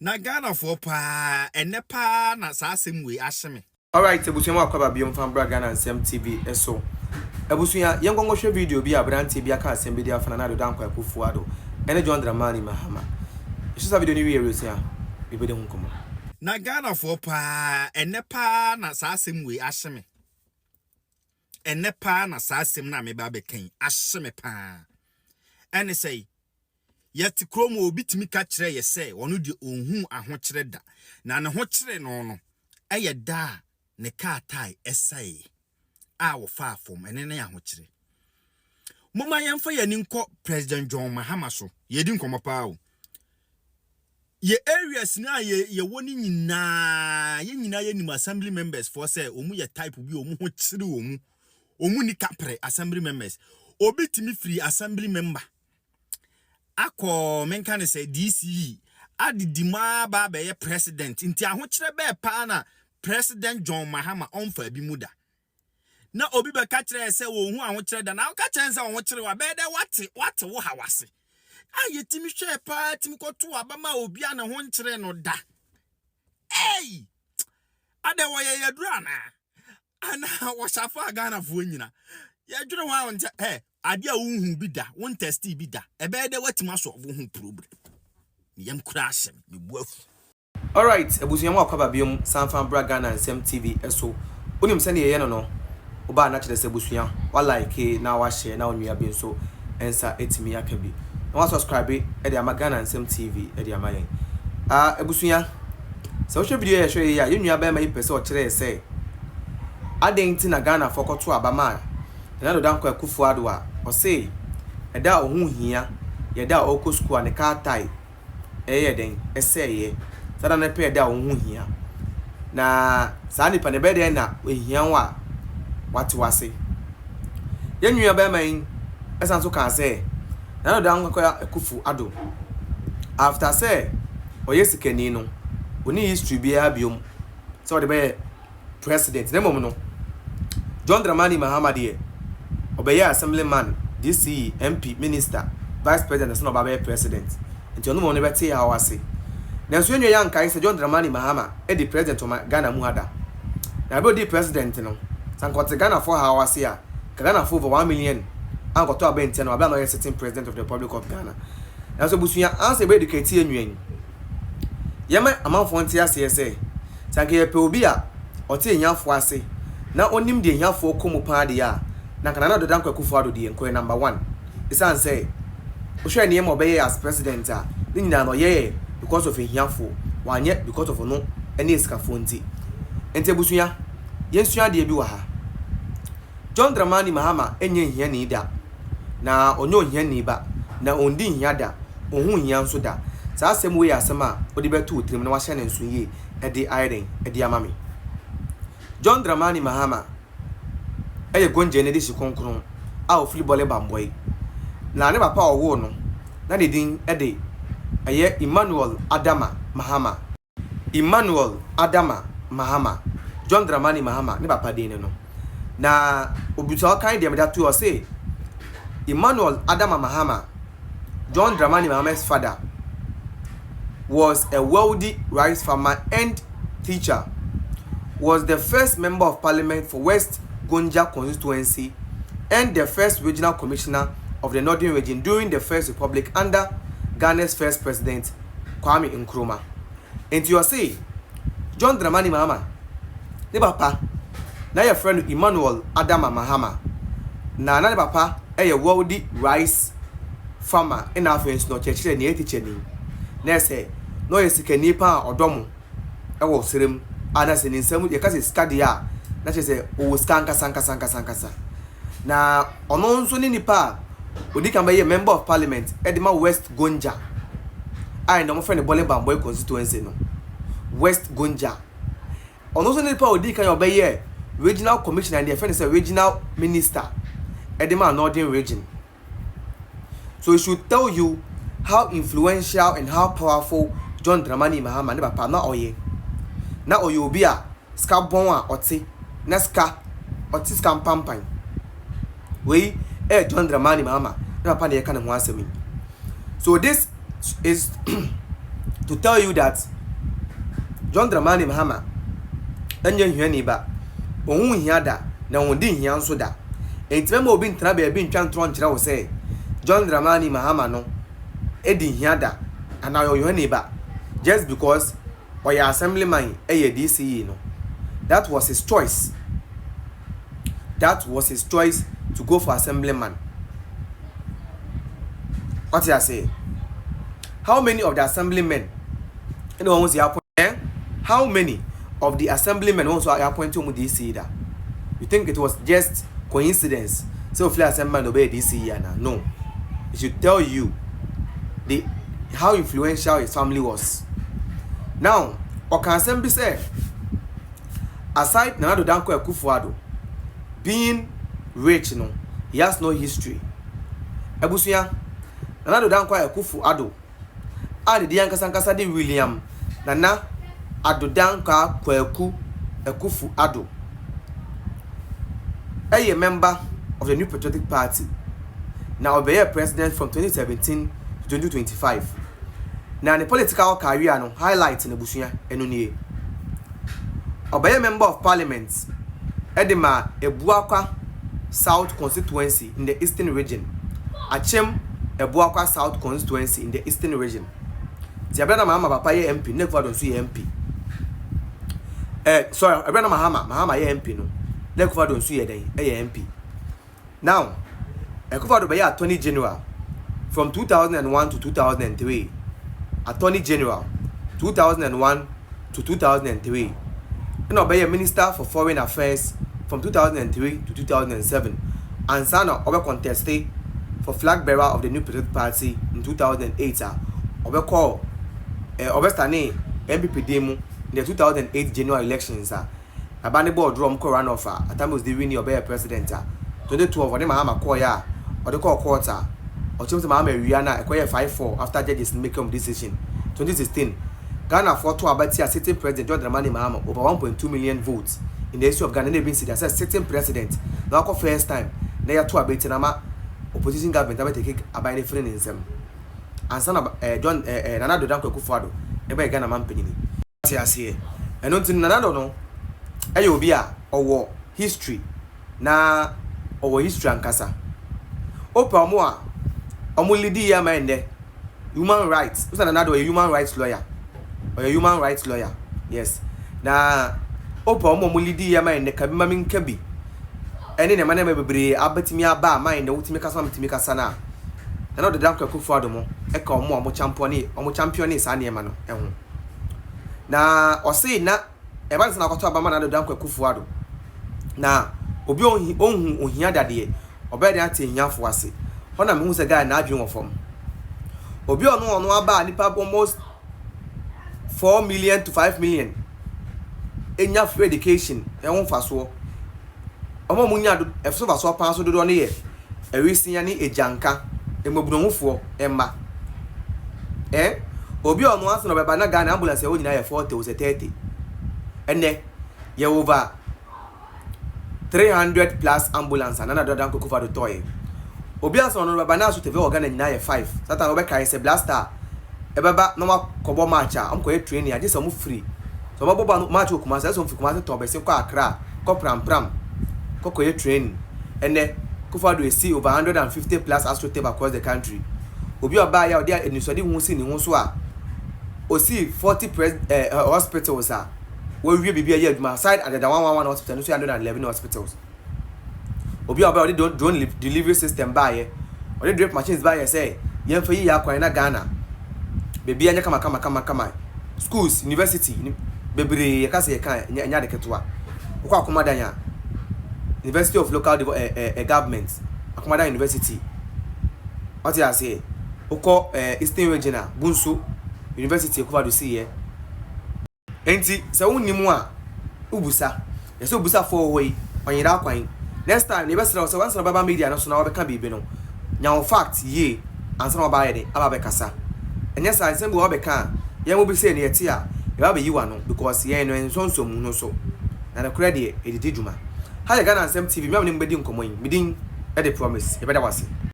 Na Ghana for pa enepa na sasem we ahyeme. All right, ebusuya akwaba biom fan bra Ghana Nsem TV eso. Ebusuya yengongo hwe video bi abrante bi aka asem bi dia fana na do dankwa Akufo-Addo. Ene John Dramani Mahama. Ishisa video ni wi erusia. Ibede hu komo. Na Ghana for pa enepa na sasem we ahyeme. Enepa na sasem na me ba beken ahyeme pa. Ene say yet kromo obi timi ka kire ye se wono de onhu ahokyere da na ne ho kire no eye da ne ka tai esai a wo fa fom ene ne ahokyere moma yemfa yani nko President John Mahama so ye di nkomo pa o ye areas na ye woni nyina ye nim assembly members for say omu ye type bi omu ho kire omu ni kapre assembly members obi timi free assembly member Ako menka say DC adidima ba be ye president nti ahokyere be pa na President John Mahama onfa bi muda na obi be ka kire say wo hu ahokyere da na ka kire say ahokyere wa be de wate wo hawase ayetimi hwe pa timi koto abama obi ana ho nkire no da ade wo ye yadura na ana wo shafa Ghana fo nyina yadura wa wonte ade a wonhu bi da won testi bi da ebe de watima so wo hu problem yam kura asem me buafu. All right, ebusuya akwaba biom sanfan bra Ghana Nsem TV eso. Onim se ne ye no oba na kire se ebusuya wa like na wa share na onua bi so ensa etimi aka bi na wa subscribe e de ama Ghana Nsem TV e de ama yen ebusuya se wo hwe video ye hwe ya yenua ba ma yi pese o kire se adenti na Ghana fokoto abama na do dankwa Akufo-Addo a o say eda ohun hia yeda okosuku ane ka tai den eseye sada na pe eda ohun hia na saa nipa ne be de na ohia wa wate wase yenua ba man esan so kan say na do dankwa Akufo-Addo after say oyesikani no oni history bia biom so de be president na mom no John Dramani Mahama de Obey assemblyman, DC, MP, minister, vice president, son of Babe president. And you know only better how I say. Now, when you're young, I say John Dramani Mahama, the president of Ghana Muhada. Now, about the president, you know, some got Ghana for how I say, Ghana for over 1 million. I got to a bench and I'm not sitting president of the Republic of Ghana. Now, so Busuya answer about the KTN. Yama amount for CSA. Sanke Pobia or Tia Yafwase. Now, only the Yafo Kumu Padia. Na kana na do dankwa Akufo-Addo di enko number 1 isan say o hwe ne mo be as president a ni nyina no ye because of hiafo wanye because of no ene iskafo nti ente busuya yensua de bi wa ha John Dramani Mahama enye hia ni da na onyo hia ni ba na ondi hia da ohun hia nso da saa asem we asem a odi beto otrim na wa hye ne nso ye ede iron ede amame John Dramani Mahama eye gonje ne de shi konkron a ofili bole bamboy na ne papa owo no na de din ede eye Emmanuel Adama Mahama John Dramani Mahama ne papa de ne no na obuta kan de meda to o say Emmanuel Adama Mahama John Dramani Mahama's father was a wealthy rice farmer and teacher, was the first member of parliament for West Gonja constituency and the first regional commissioner of the Northern region during the First Republic under Ghana's first president Kwame Nkrumah. And you say John Dramani Mahama ne papa na your friend Emmanuel Adama Mahama na ne papa a wealthy rice farmer in Africa no church ne teacher ni na say no yesikani pa odomo e wo serem ana se nsam ye kase study a na chese o skanka sanka na ono nso ni nipa odi kan be member of parliament edema West Gonja ai no mo friend bole bamboy constituency no West Gonja ono nso ni nipa odi kan be regional commissioner and the friend say regional minister edema Northern region. So it should tell you how influential and how powerful John Dramani Mahama ne papa na oye obi a ska bon a oti na ska oti ska pampan we John Dramani Mahama ne papa na ye kan ho asemi. So this is to tell you that John Dramani Mahama enye hia ni ba ohun hia da na won di hia nso da entime ma obi ntena ba bi ntwa ntro nkyere wo say John Dramani Mahama no edi hia da and now you neighbor just because or your assemblyman DCE no. That was his choice. That was his choice to go for assemblyman. What I say? How many of the assemblymen anyone was the appointment? How many of the assemblymen also are appointed to DCE da? You think it was just coincidence? So if the assemblyman obey DCE now? No. It should tell you the how influential his family was. Now, Okansembi say, aside Nana Danko Akufo-Addo being rich, he has no history. Ebusuya, Nana Danko Akufo-Addo, and the Yankasankasa di William, Nana Adodanka Akufo-Addo, a member of the New Patriotic Party, now be a president from 2017 to 2025. Now the political career no highlight in Ebusuya enunye. Obey member of parliament Edema Ebuakwa South constituency in the Eastern region. Achem Ebuakwa South constituency in the Eastern region. Tiabrana Mahama papa ye MP, Nekwa don so ye MP. Sorry, Abrana Mahama ye MP no. Nekwa don so ye den ye MP. Now, Akufo-Addo be Attorney General from 2001 to 2003. Attorney General 2001 to 2003. And obey Minister for Foreign Affairs from 2003 to 2007. And Sana Obe contested for flag bearer of the New Patriotic Party in 2008. Obe call Obe Stane MPP demo in the 2008 general elections. Abani board drum ko run off at time was the winning Obe president. 2012 Ode Mahama call ya or the call quarter. Or Chimsa Mahama Rihanna acquire 5-4 after judges making decision. 2016, Ghana fought to Abatia sitting president John Dramani Mahama over 1.2 million votes in the issue of Ghana Navy City as a sitting president. Now for first time, they are two Abetinama opposition government take a by the friend in them. And son of John Nana Danko Akufo-Addo, a Ghana man penny. And until Nana no, Ayobia or history na or history and Casa. Opa Moa. Omulidi ya mende human rights. Who's another human rights lawyer? Or a human rights lawyer? Yes. Na opa omulidi ya mende kabima min kebi. Eni ne mane bebre abetimi aba mind the ultimate kasa mtimi kasa na. Na no Danko Akufo-Addo mo e ka omo champion sa na ema no ehun. Na o say na e ba na akoto aba ma na Danko Akufo-Addo. Na obi ohun ohia dade oba de ate hiafo ase. Hona me hu se guy na adwen wo fom. Obi ono aba nipa almost 4 million to 5 million. Enya free education e won faso. Omo munya do e so faso pan so do ne ye. Ewisinya ni ejanka emobunonfo emma. Obi ono aso no beba na guy na ambulance e wo nyina ye 40 o 30. Enne ye over 300 plus ambulance and another Danko Akufo-Addo toy. Obi aso no baba na so teve organ nyina ye 5 satan obe kai se blaster e baba no makobo match am ko e training ade so mo free so baba baba match okuma se so mfikuma to be se ko Accra ko pram ko e training ene Akufo-Addo see over 150 plus astroturf across the country. Obi oba ya ode enisode hu si ni hu so a o see 40 hospitals a we bibia ya aduma side at the 111 hospital no so 111 hospitals. Obi oba ode drone delivery system ba ye ode drip machines ba ye say yem fa yi ya kwan na Ghana bebi anya kama schools university bebre ye ka se ye kan nya de ketwa ukwa akomadanya University of Local Government Akomadan University what you say uko Eastern Regional Bunsu University Akufo-Addo see ye enti se wonnimu a ubusa ye se ubusa for way onyira kwan next time ne besra so once na baba media no so na obeka bibi no nya fact ye ansa na baba ye de aba be kasa enye sa nsem bo obeka ye mo bi se ne yeti a ye ba be yiwa no because ye no ensonso mu no so na na credit edidi djuma ha ye Ghana Nsem TV me am ne mbedi nkomo yi midin e de promise ye beda wase.